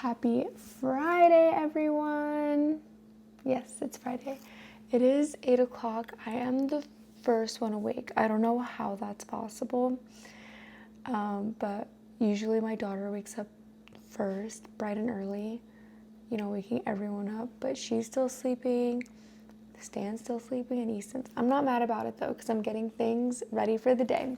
Happy Friday, everyone. Yes, it's Friday. It is 8 o'clock. I am the first one awake. I don't know how that's possible, but usually my daughter wakes up first, bright and early, waking everyone up, but she's still sleeping. Stan's still sleeping, and Easton's. I'm not mad about it, though, because I'm getting things ready for the day.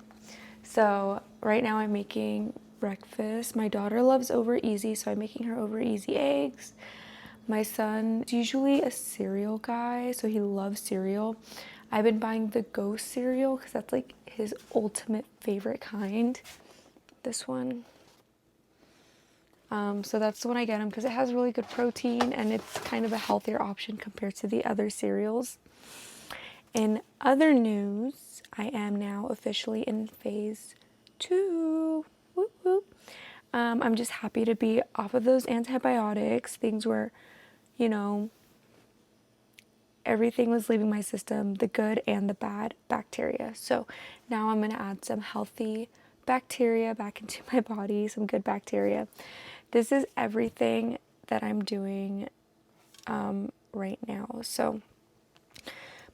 So right now I'm making breakfast. My daughter loves over easy, so I'm making her over easy eggs. My son's usually a cereal guy, so he loves cereal. I've been buying the Ghost cereal because that's like his ultimate favorite kind. This one. So that's the one I get him because it has really good protein and it's kind of a healthier option compared to the other cereals. In other news, I am now officially in phase 2. Whoop, whoop. I'm just happy to be off of those antibiotics. Things were, everything was leaving my system, the good and the bad bacteria. So now I'm going to add some healthy bacteria back into my body, some good bacteria. This is everything that I'm doing right now. So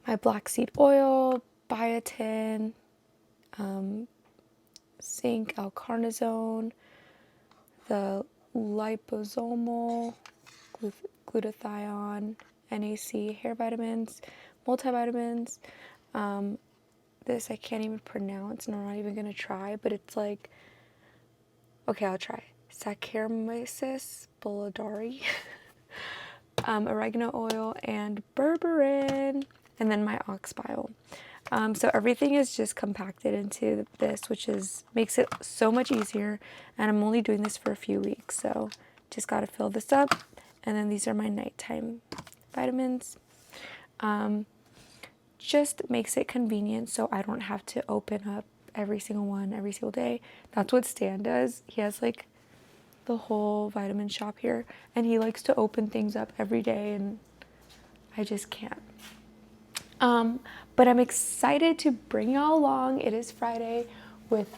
my black seed oil, biotin, zinc, L-carnitine, the liposomal, glutathione, NAC, hair vitamins, multivitamins. This I can't even pronounce, and I'm not even going to try, but it's like, okay, I'll try. Saccharomyces boulardii, oregano oil, and berberine, and then my ox bile. So everything is just compacted into this, which makes it so much easier. And I'm only doing this for a few weeks, so just got to fill this up. And then these are my nighttime vitamins. Just makes it convenient so I don't have to open up every single one every single day. That's what Stan does. He has like the whole vitamin shop here, and he likes to open things up every day, and I just can't. But I'm excited to bring y'all along. It is Friday with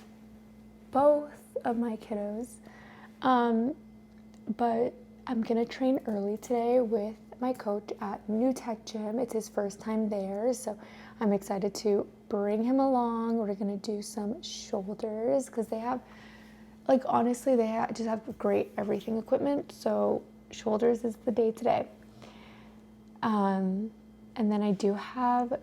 both of my kiddos. But I'm gonna train early today with my coach at New Tech Gym. It's his first time there, so I'm excited to bring him along. We're gonna do some shoulders because they have, honestly, just have great everything equipment. So shoulders is the day today. And then I do have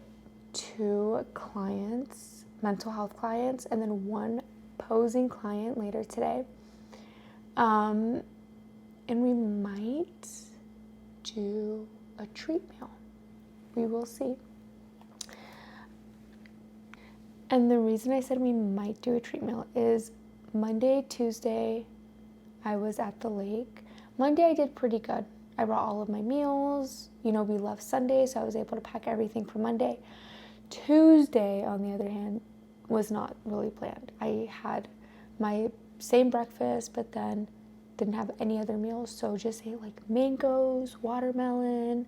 2 clients, mental health clients, and then 1 posing client later today. And we might do a treat meal. We will see. And the reason I said we might do a treat meal is Monday, Tuesday, I was at the lake. Monday I did pretty good. I brought all of my meals. We left Sunday, so I was able to pack everything for Monday. Tuesday, on the other hand, was not really planned. I had my same breakfast, but then didn't have any other meals, so just ate like mangoes, watermelon,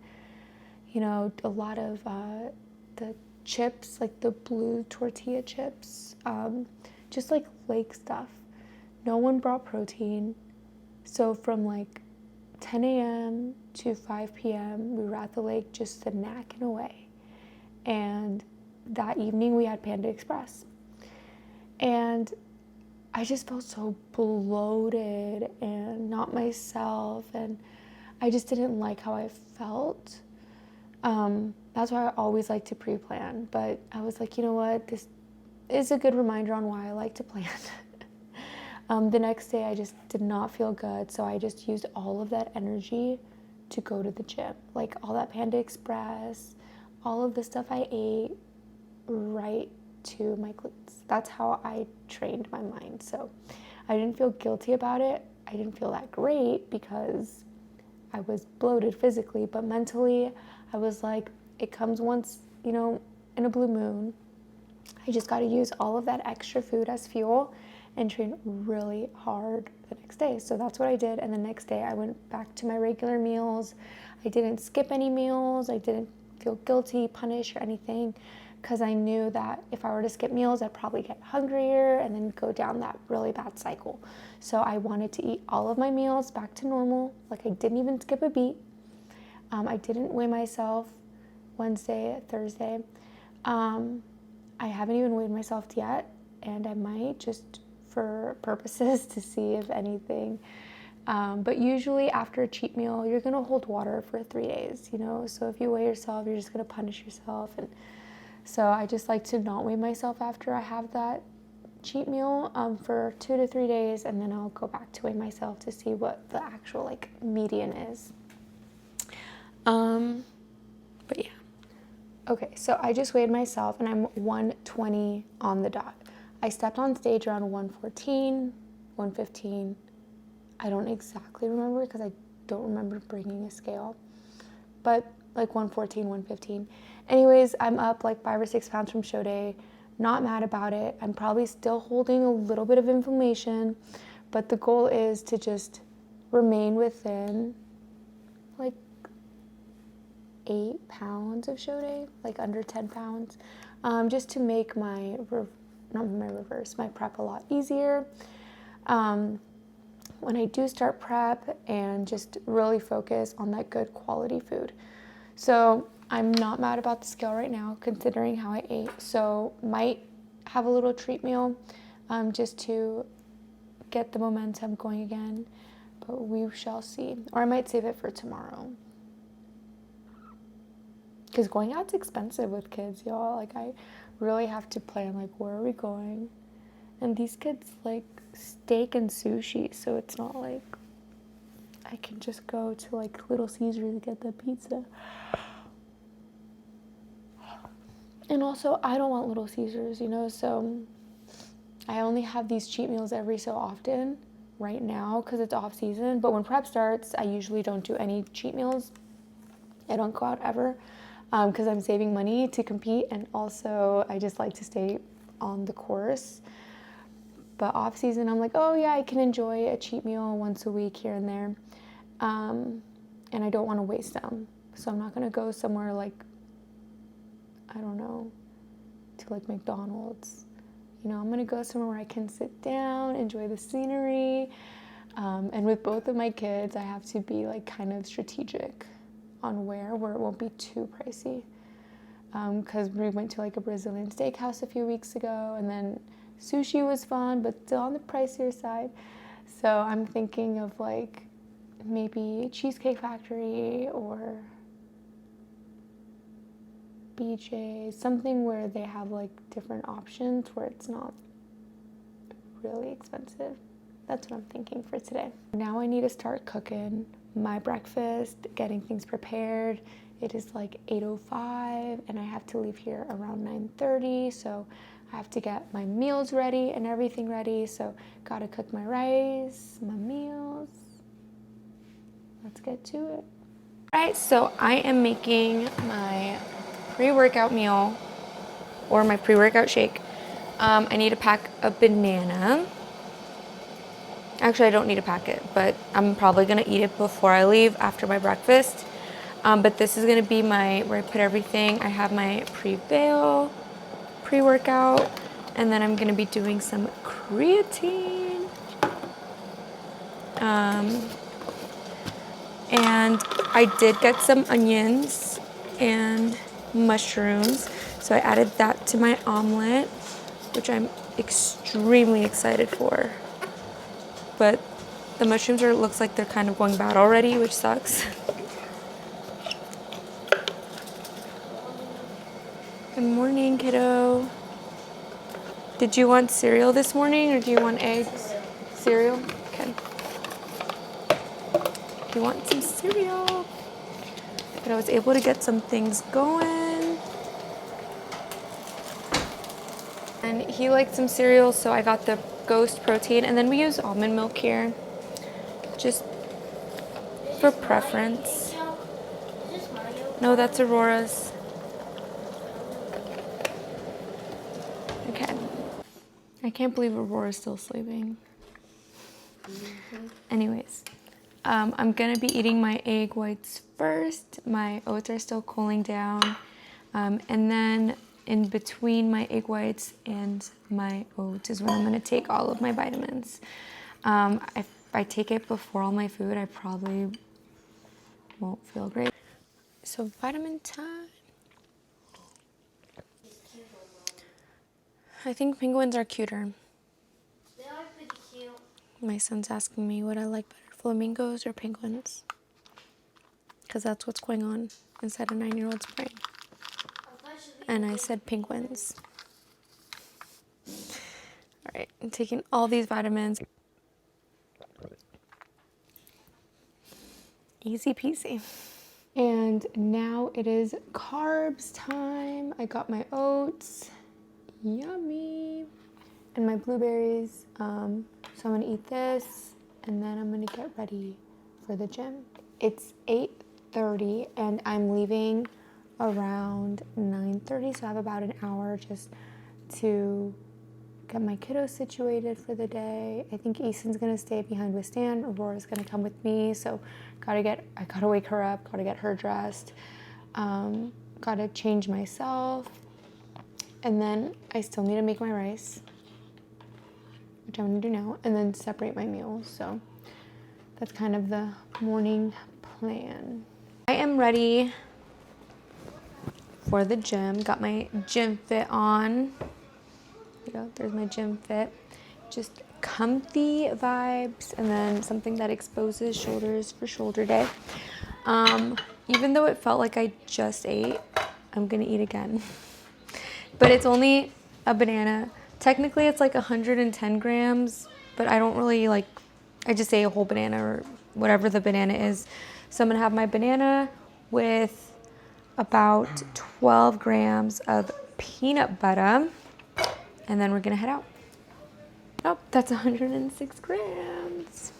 a lot of the chips, like the blue tortilla chips, just like lake stuff. No one brought protein, so from like 10 a.m. to 5 p.m. we were at the lake just snacking away. And that evening we had Panda Express. And I just felt so bloated and not myself, and I just didn't like how I felt. That's why I always like to pre-plan, but I was like, you know what, this is a good reminder on why I like to plan. The next day I just did not feel good, so I just used all of that energy to go to the gym. Like all that Panda Express, all of the stuff I ate right to my glutes. That's how I trained my mind. So I didn't feel guilty about it. I didn't feel that great because I was bloated physically, but mentally I was like, it comes once, in a blue moon. I just got to use all of that extra food as fuel and train really hard the next day. So that's what I did. And the next day I went back to my regular meals. I didn't skip any meals. I didn't feel guilty, punished, or anything, because I knew that if I were to skip meals, I'd probably get hungrier and then go down that really bad cycle. So I wanted to eat all of my meals back to normal. Like, I didn't even skip a beat. I didn't weigh myself Wednesday, Thursday. I haven't even weighed myself yet, and I might, just for purposes to see if anything. But usually after a cheat meal, you're gonna hold water for 3 days, you know? So if you weigh yourself, you're just gonna punish yourself. And so I just like to not weigh myself after I have that cheat meal for 2 to 3 days, and then I'll go back to weigh myself to see what the actual like median is. But yeah. Okay, so I just weighed myself and I'm 120 on the dot. I stepped on stage around 114, 115. I don't exactly remember because I don't remember bringing a scale, but like 114, 115. Anyways, I'm up like 5 or 6 pounds from show day. Not mad about it. I'm probably still holding a little bit of inflammation, but the goal is to just remain within like 8 pounds of show day, like under 10 pounds, just to make my prep a lot easier. When I do start prep, and just really focus on that good quality food. So I'm not mad about the scale right now, considering how I ate. So might have a little treat meal just to get the momentum going again, but we shall see. Or I might save it for tomorrow. Because going out's expensive with kids, y'all. Like, I really have to plan, like, where are we going? And these kids like steak and sushi, so it's not like I can just go to like Little Caesars to get the pizza. And also, I don't want Little Caesars, you know, so I only have these cheat meals every so often right now because it's off season. But when prep starts, I usually don't do any cheat meals. I don't go out ever because I'm saving money to compete, and also I just like to stay on the course. But off season, I'm like, oh yeah, I can enjoy a cheat meal once a week here and there. And I don't want to waste them. So I'm not going to go somewhere like, I don't know, to like McDonald's. You know, I'm going to go somewhere where I can sit down, enjoy the scenery. And with both of my kids, I have to be like kind of strategic on where it won't be too pricey. Because we went to like a Brazilian steakhouse a few weeks ago, and then sushi was fun, but still on the pricier side. So I'm thinking of like maybe Cheesecake Factory or BJ, something where they have like different options where it's not really expensive. That's what I'm thinking for today. Now I need to start cooking my breakfast, getting things prepared. It is like 8:05 and I have to leave here around 9:30, so I have to get my meals ready and everything ready. So gotta cook my rice, my meals. Let's get to it. All right, so I am making my pre-workout meal or my pre-workout shake. I need to pack a banana. Actually, I don't need to pack it, but I'm probably gonna eat it before I leave after my breakfast. But this is gonna be where I put everything. I have my Prevail pre-workout, and then I'm gonna be doing some creatine. And I did get some onions and mushrooms, so I added that to my omelet, which I'm extremely excited for. But the mushrooms looks like they're kind of going bad already, which sucks. Good morning, kiddo. Did you want cereal this morning, or do you want eggs? Cereal? Okay. Do you want some cereal? But I was able to get some things going. And he liked some cereal, so I got the Ghost protein. And then we use almond milk here, just for preference. No, that's Aurora's. Okay. I can't believe Aurora's still sleeping. Anyways, I'm gonna be eating my egg whites first. My oats are still cooling down. And then in between my egg whites and my oats is when I'm gonna take all of my vitamins. If I take it before all my food, I probably won't feel great. So vitamin time. I think penguins are cuter. They are pretty cute. My son's asking me what I like better, flamingos or penguins? Because that's what's going on inside a 9-year-old's brain. And I said penguins. All right, I'm taking all these vitamins. Easy peasy. And now it is carbs time. I got my oats. Yummy. And my blueberries. So I'm gonna eat this and then I'm gonna get ready for the gym. It's 8:30 and I'm leaving around 9:30, so I have about an hour just to get my kiddos situated for the day. I think Easton's gonna stay behind with Stan. Aurora's gonna come with me, so I gotta wake her up, gotta get her dressed, gotta change myself, and then I still need to make my rice, which I'm gonna do now, and then separate my meals. So that's kind of the morning plan. I am ready for the gym. Got my gym fit on. There's my gym fit. Just comfy vibes, and then something that exposes shoulders for shoulder day. Even though it felt like I just ate, I'm gonna eat again. But it's only a banana. Technically it's like 110 grams, but I don't really like, I just ate a whole banana or whatever the banana is. So I'm gonna have my banana with about 12 grams of peanut butter, and then we're gonna head out. Oh, that's 106 grams.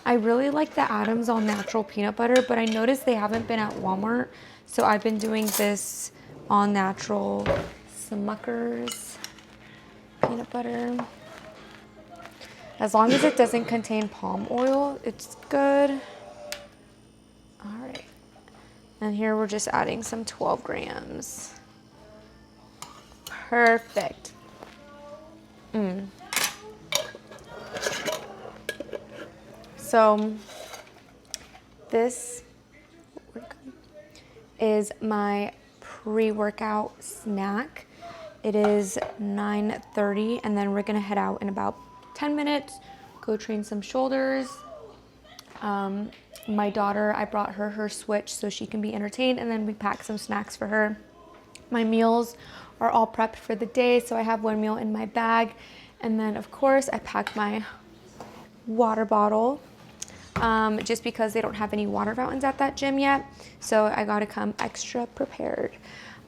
I really like the Adams All Natural peanut butter, but I noticed they haven't been at Walmart, so I've been doing this all natural Smucker's peanut butter. As long as it doesn't contain palm oil, it's good. All right. And here we're just adding some 12 grams. Perfect. So this is my pre-workout snack. It is 9:30, and then we're gonna head out in about 10 minutes, go train some shoulders. My daughter, I brought her Switch so she can be entertained, and then we pack some snacks for her. My meals are all prepped for the day, so I have one meal in my bag, and then of course I packed my water bottle, just because they don't have any water fountains at that gym yet, so I gotta come extra prepared.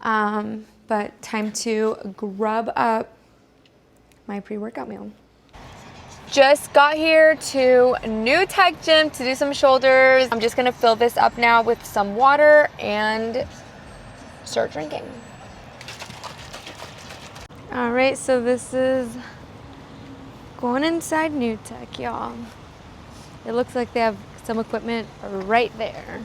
But time to grub up my pre-workout meal. Just got here to New Tech Gym to do some shoulders. I'm just gonna fill this up now with some water and start drinking. All right, so this is going inside New Tech, y'all. It looks like they have some equipment right there.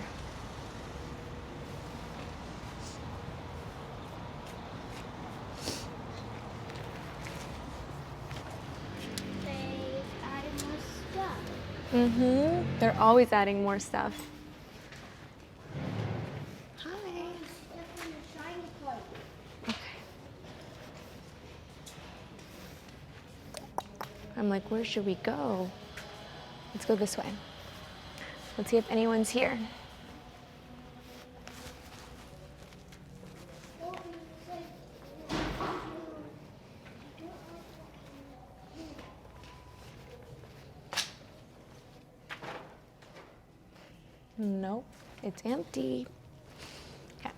They're always adding more stuff. Hi. Okay. I'm like, where should we go? Let's go this way. Let's see if anyone's here. Nope, it's empty. Okay.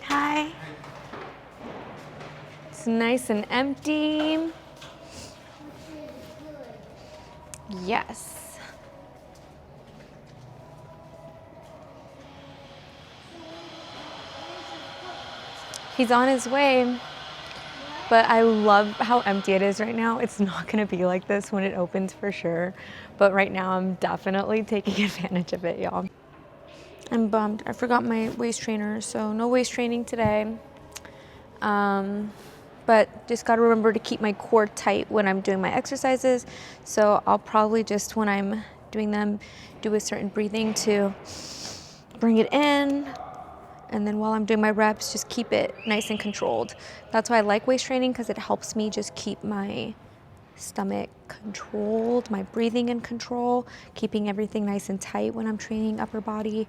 Hi. It's nice and empty. Yes. He's on his way. But I love how empty it is right now. It's not gonna be like this when it opens for sure. But right now I'm definitely taking advantage of it, y'all. I'm bummed. I forgot my waist trainer, so no waist training today. But just gotta remember to keep my core tight when I'm doing my exercises. So I'll probably just, when I'm doing them, do a certain breathing to bring it in. And then while I'm doing my reps, just keep it nice and controlled. That's why I like waist training, because it helps me just keep my stomach controlled, my breathing in control, keeping everything nice and tight when I'm training upper body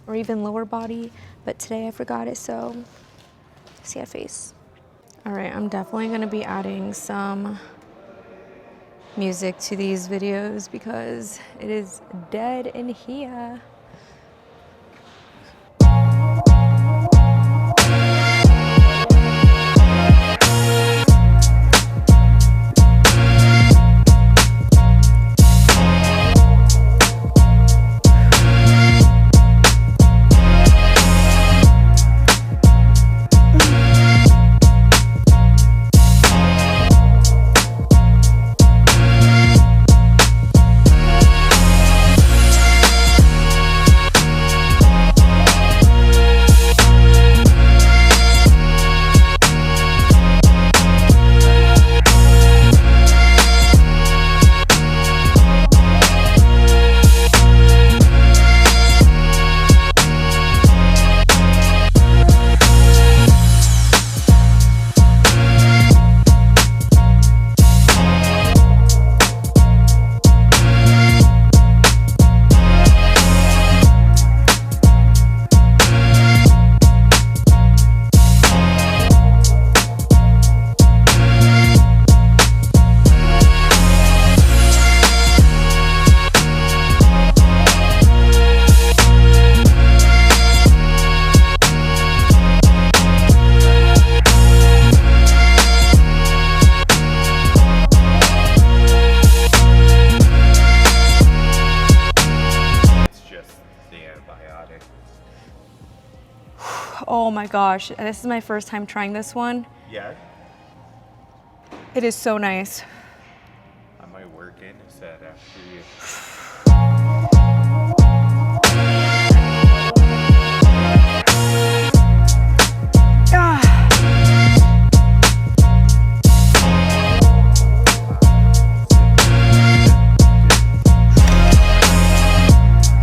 or even lower body. But today I forgot it, so sad face. All right, I'm definitely gonna be adding some music to these videos because it is dead in here. Oh my gosh, this is my first time trying this one. Yeah. It is so nice. I might work in a set after you.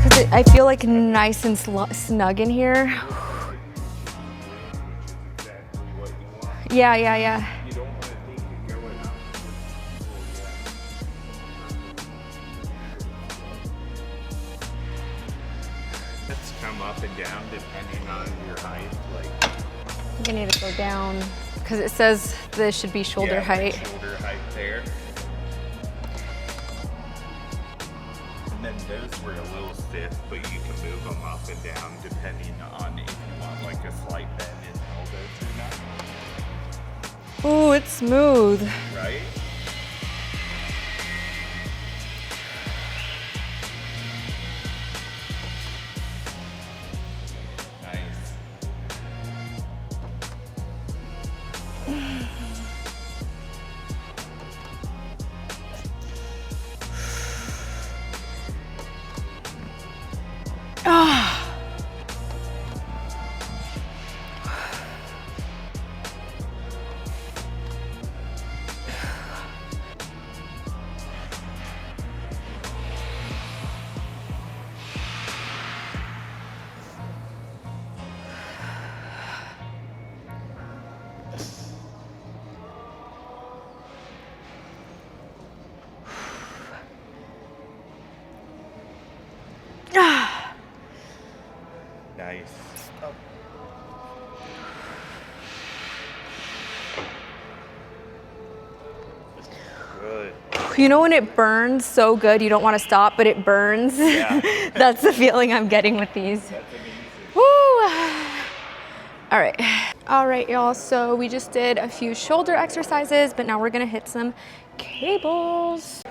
Because I feel like nice and snug in here. Yeah. You don't want to think you're going up. Let's come up and down depending on your height. Like, I think I need to go down because it says this should be shoulder height. Shoulder height there. And then those were a little stiff, but you can move them up and down depending on if you want like a slight bend in the elbows or not. Ooh, it's smooth. Right? Nice. Nice. Oh. Good. You know when it burns so good, you don't want to stop, but it burns? Yeah. That's the feeling I'm getting with these. That's amazing. Woo! All right, y'all, so we just did a few shoulder exercises, but now we're gonna hit some cables.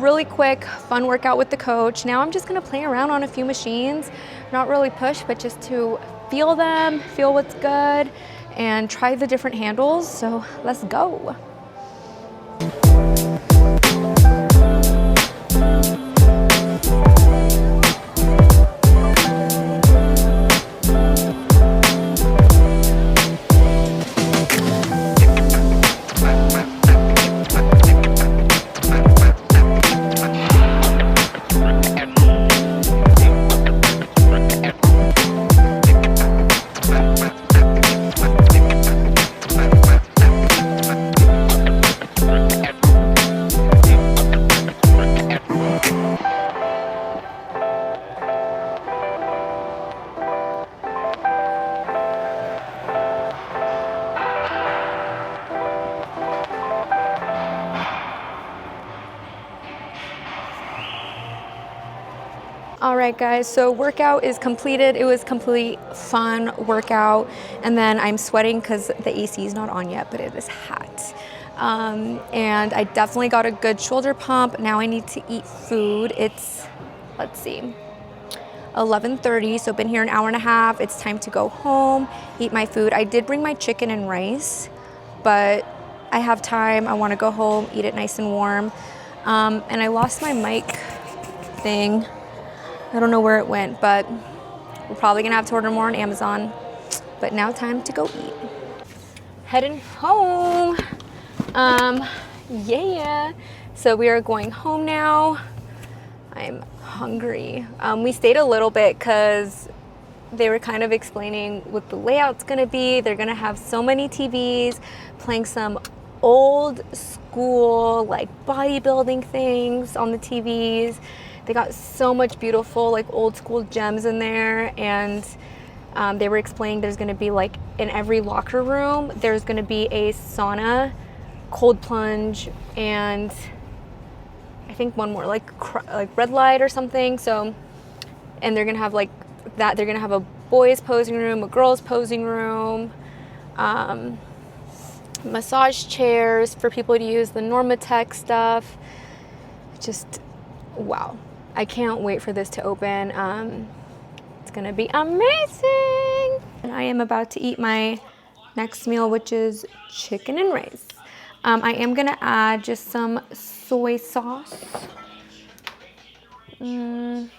really quick, fun workout with the coach. Now I'm just gonna play around on a few machines, not really push, but just to feel them, feel what's good, and try the different handles. So let's go. All right, guys, so workout is completed. It was complete fun workout. And then I'm sweating because the AC is not on yet, but it is hot. And I definitely got a good shoulder pump. Now I need to eat food. It's, let's see, 11:30, so been here an hour and a half. It's time to go home, eat my food. I did bring my chicken and rice, but I have time. I wanna go home, eat it nice and warm. And I lost my mic thing. I don't know where it went, but we're probably gonna have to order more on Amazon. But now time to go eat. Heading home. Yeah. So we are going home now. I'm hungry. We stayed a little bit because they were kind of explaining what the layout's gonna be. They're gonna have so many TVs playing some old school like bodybuilding things on the TVs. They got so much beautiful like old school gems in there, and they were explaining there's gonna be like in every locker room there's gonna be a sauna, cold plunge, and I think one more like red light or something. So, and they're gonna have like that. They're gonna have a boys posing room, a girls posing room, massage chairs for people to use the Normatec stuff. Just wow. I can't wait for this to open. It's gonna be amazing. And I am about to eat my next meal, which is chicken and rice. I am gonna add just some soy sauce. I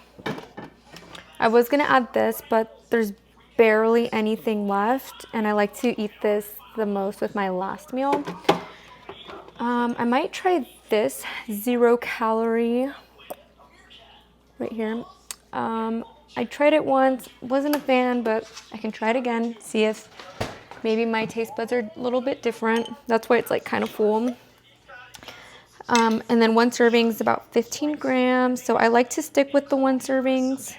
was gonna add this, but there's barely anything left, and I like to eat this the most with my last meal. I might try this 0 calorie right here. I tried it once, wasn't a fan, but I can try it again, see if maybe my taste buds are a little bit different. That's why it's like kind of full. And then 1 serving is about 15 grams. So I like to stick with the 1 servings.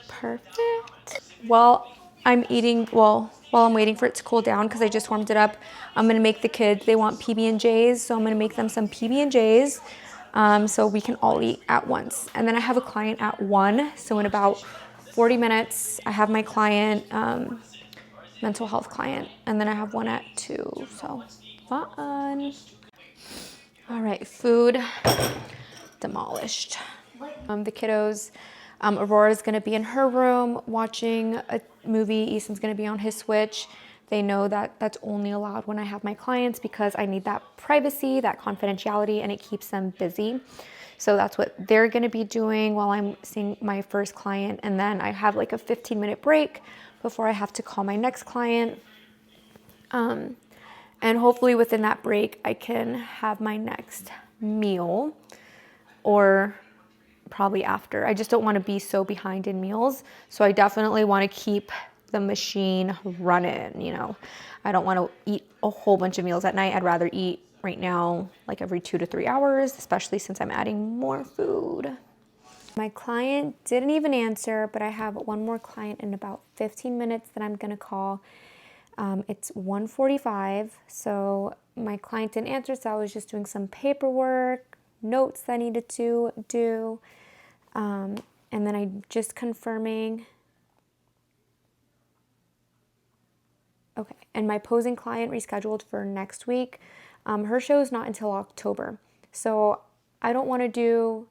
Perfect. While I'm waiting for it to cool down, because I just warmed it up, I'm gonna make the kids, they want PB&Js, so I'm gonna make them some PB&Js so we can all eat at once. And then I have a client at 1, so in about 40 minutes, I have my client, mental health client, and then I have one at 2, so fun. All right, food demolished. The kiddos, Aurora's gonna be in her room watching a movie. Easton's gonna be on his Switch. They know that that's only allowed when I have my clients because I need that privacy, that confidentiality, and it keeps them busy. So that's what they're gonna be doing while I'm seeing my first client. And then I have like a 15-minute break before I have to call my next client. And hopefully within that break, I can have my next meal, or probably after. I just don't want to be so behind in meals. So I definitely want to keep the machine running, you know. I don't want to eat a whole bunch of meals at night. I'd rather eat right now like every 2 to 3 hours, especially since I'm adding more food. My client didn't even answer, but I have one more client in about 15 minutes that I'm going to call. It's 1:45, so my client didn't answer, so I was just doing some paperwork, notes that I needed to do, and then I'm just confirming. Okay, and my posing client rescheduled for next week. Her show is not until October. So I don't want to do,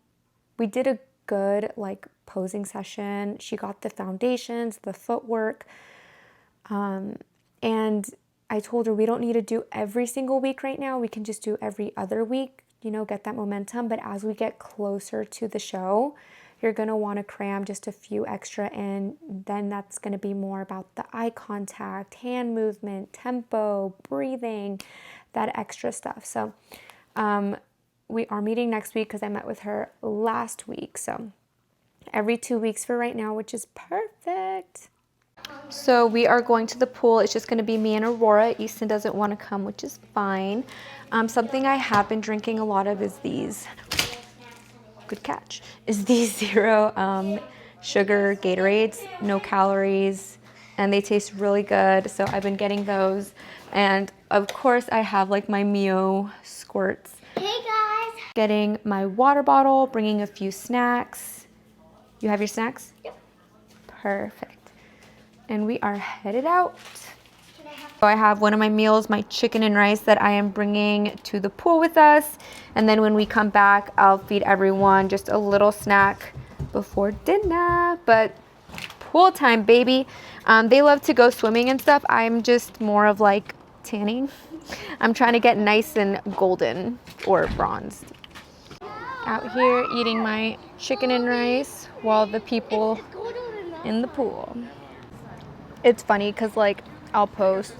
we did a good like posing session. She got the foundations, the footwork. And I told her we don't need to do every single week right now. We can just do every other week, you know, get that momentum. But as we get closer to the show, you're going to want to cram just a few extra in. Then that's going to be more about the eye contact, hand movement, tempo, breathing, that extra stuff. So we are meeting next week because I met with her last week. So every 2 weeks for right now, which is perfect. So we are going to the pool. It's just going to be me and Aurora. Easton doesn't want to come, which is fine. Something I have been drinking a lot of is these, good catch, is these 0 sugar Gatorades, no calories, and they taste really good. So I've been getting those. And of course I have like my Mio squirts. Hey guys. Getting my water bottle, bringing a few snacks. You have your snacks? Yep. Perfect. And we are headed out. So I have one of my meals, my chicken and rice that I am bringing to the pool with us. And then when we come back, I'll feed everyone just a little snack before dinner. But pool time, baby. They love to go swimming and stuff. I'm just more of like tanning. I'm trying to get nice and golden or bronzed. Out here eating my chicken and rice while the people in the pool. It's funny because like I'll post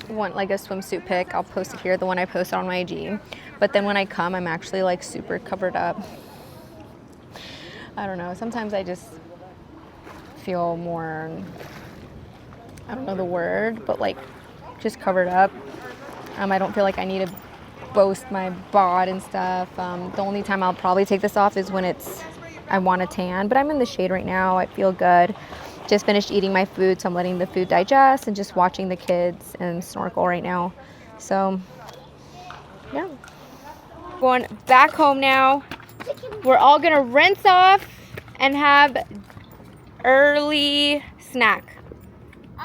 one like a swimsuit pic. I'll post it here, the one I posted on my IG. But then when I come, I'm actually like super covered up. I don't know. Sometimes I just feel more, I don't know the word, but like just covered up. I don't feel like I need to boast my bod and stuff. The only time I'll probably take this off is when I want a tan. But I'm in the shade right now. I feel good. Just finished eating my food, so I'm letting the food digest and just watching the kids and snorkel right now. So, yeah. Going back home now. We're all gonna rinse off and have early snack.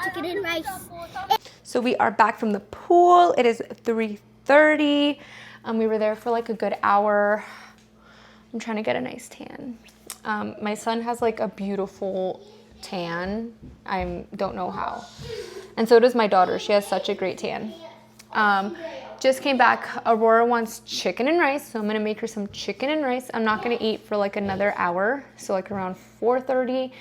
Chicken and rice. So we are back from the pool. It is 3:30. We were there for like a good hour. I'm trying to get a nice tan. My son has like a beautiful tan. I don't know how. And so does my daughter. She has such a great tan. Just came back. Aurora wants chicken and rice, so I'm gonna make her some chicken and rice. I'm not gonna eat for like another hour, so like around 4:30.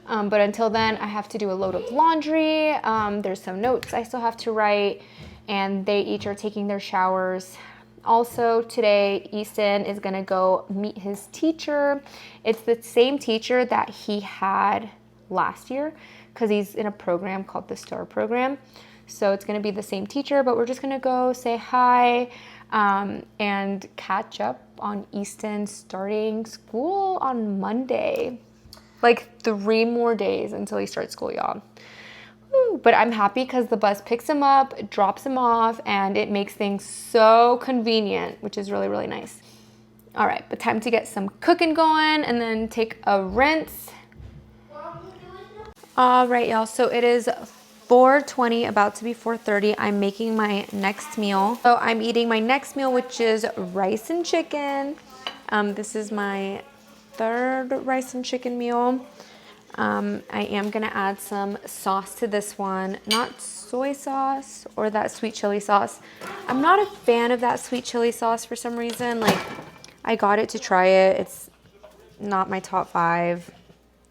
But until then, I have to do a load of laundry. There's some notes I still have to write, and they each are taking their showers. Also today, Easton is gonna go meet his teacher. It's the same teacher that he had last year because he's in a program called the STAR program. So it's gonna be the same teacher, but we're just gonna go say hi and catch up on Easton starting school on Monday. Like 3 more days until he starts school, y'all. Woo. But I'm happy because the bus picks him up, drops him off, and it makes things so convenient, which is really, really nice. All right, but time to get some cooking going and then take a rinse. All right, y'all, so it is 4:20, about to be 4:30. I'm making my next meal. So I'm eating my next meal, which is rice and chicken. This is my 3rd rice and chicken meal. I am gonna add some sauce to this one, not soy sauce or that sweet chili sauce. I'm not a fan of that sweet chili sauce for some reason. Like, I got it to try it. It's not my top 5.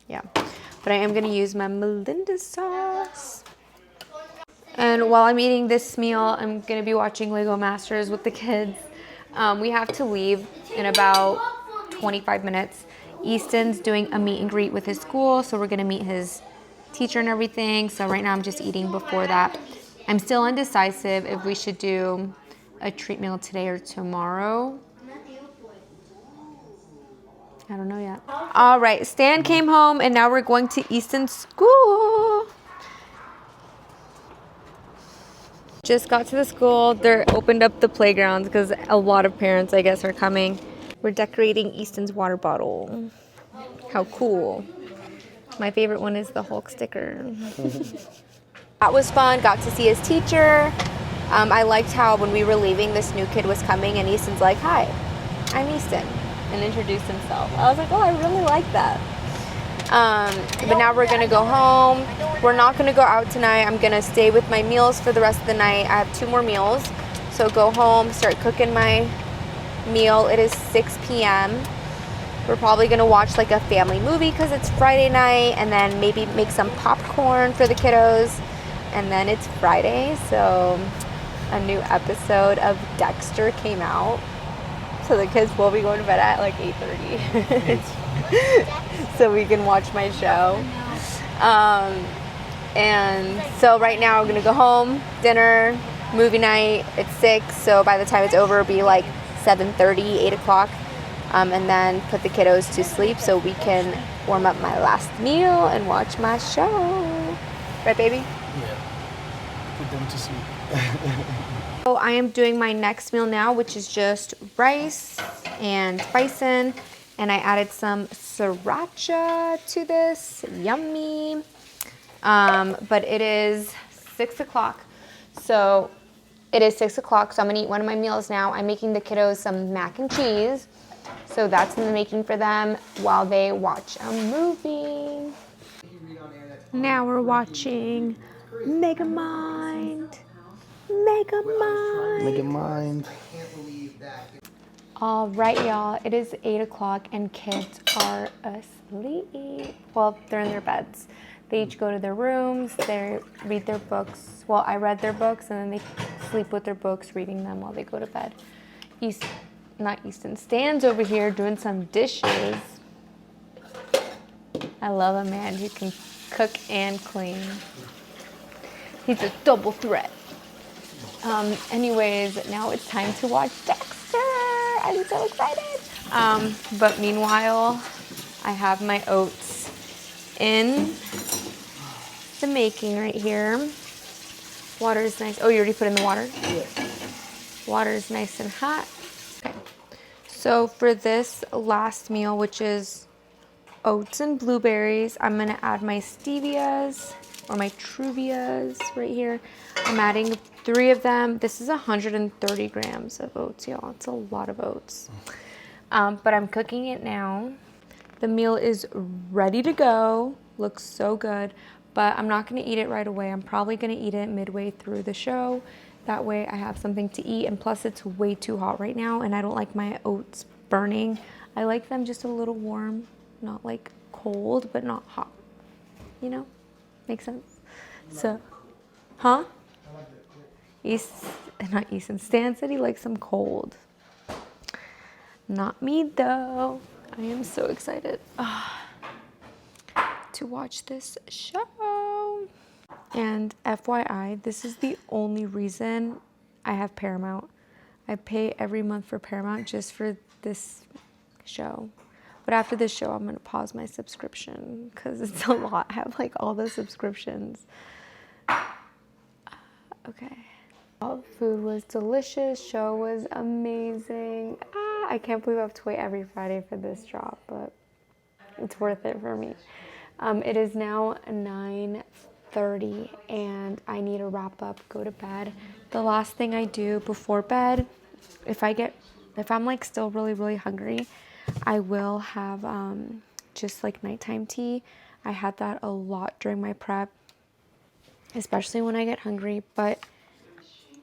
Yeah, but I am gonna use my Melinda sauce. And while I'm eating this meal, I'm gonna be watching Lego Masters with the kids. We have to leave in about 25 minutes. Easton's doing a meet and greet with his school, so we're gonna meet his teacher and everything. So right now I'm just eating before that. I'm still indecisive if we should do a treat meal today or tomorrow. I don't know yet. All right, Stan came home and now we're going to Easton's school. Just got to the school. They're opened up the playgrounds because a lot of parents, I guess, are coming. We're decorating Easton's water bottle. How cool. My favorite one is the Hulk sticker. That was fun. Got to see his teacher. I liked how when we were leaving, this new kid was coming and Easton's like, "Hi, I'm Easton," and introduced himself. I was like, oh, I really like that. But now we're gonna go home. We're not gonna go out tonight. I'm gonna stay with my meals for the rest of the night. I have 2 more meals. So go home, start cooking my meal. It is 6 p.m. We're probably gonna watch like a family movie because it's Friday night, and then maybe make some popcorn for the kiddos. And then it's Friday, so a new episode of Dexter came out. So the kids will be going to bed at like 8:30. So we can watch my show. And so right now we're gonna go home, dinner, movie night. It's 6, so by the time it's over, it'll be like 7:30, 8 o'clock. And then put the kiddos to sleep so we can warm up my last meal and watch my show. Right, baby? Yeah. Put them to sleep. So I am doing my next meal now, which is just rice and bison, and I added some sriracha to this. Yummy. But it is 6 o'clock. So it is 6 o'clock, so I'm gonna eat one of my meals now. I'm making the kiddos some mac and cheese. So that's in the making for them while they watch a movie. Now we're watching Megamind. Megamind. All right, y'all, it is 8 o'clock and kids are asleep. Well, they're in their beds. They each go to their rooms, they read their books. Well, I read their books and then they sleep with their books, reading them while they go to bed. Easton stands over here doing some dishes. I love a man who can cook and clean. He's a double threat. Anyways, now it's time to watch Dexter. I'm so excited. But meanwhile, I have my oats in the making right here. Water is nice. Oh, you already put in the water? Yeah. Water is nice and hot. Okay. So for this last meal, which is oats and blueberries, I'm gonna add my stevias or my truvias right here. I'm adding 3 of them. This is 130 grams of oats, y'all. It's a lot of oats. But I'm cooking it now. The meal is ready to go. Looks so good, but I'm not gonna eat it right away. I'm probably gonna eat it midway through the show. That way I have something to eat, and plus it's way too hot right now and I don't like my oats burning. I like them just a little warm, not like cold, but not hot. You know? Makes sense? So, huh? Stan said he likes them cold. Not me though. I am so excited to watch this show. And FYI, this is the only reason I have Paramount. I pay every month for Paramount just for this show. But after this show, I'm gonna pause my subscription because it's a lot. I have like all the subscriptions. Okay. Food was delicious, show was amazing. I can't believe I have to wait every Friday for this drop, but it's worth it for me. It is now 9:30 and I need to wrap up, go to bed. The last thing I do before bed, if I'm like still really hungry, I will have just like nighttime tea. I had that a lot during my prep, especially when I get hungry, but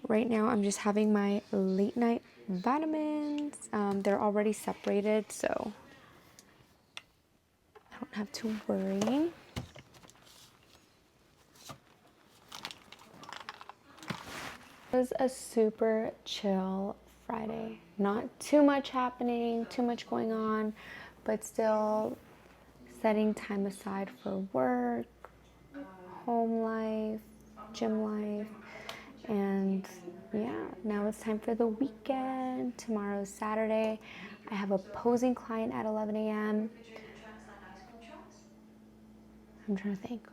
right now I'm just having my late night vitamins. They're already separated, so I don't have to worry. It was a super chill Friday. Not too much happening, too much going on, but still setting time aside for work, home life, gym life, and yeah, now it's time for the weekend. Tomorrow's Saturday. I have a posing client at 11 a.m. I'm trying to think.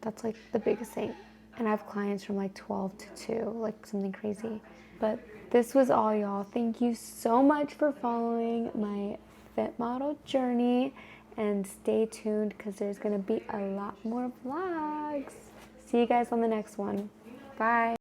That's like the biggest thing. And I have clients from like 12 to 2, like something crazy. But this was all, y'all. Thank you so much for following my fit model journey. And stay tuned because there's going to be a lot more vlogs. See you guys on the next one. Bye.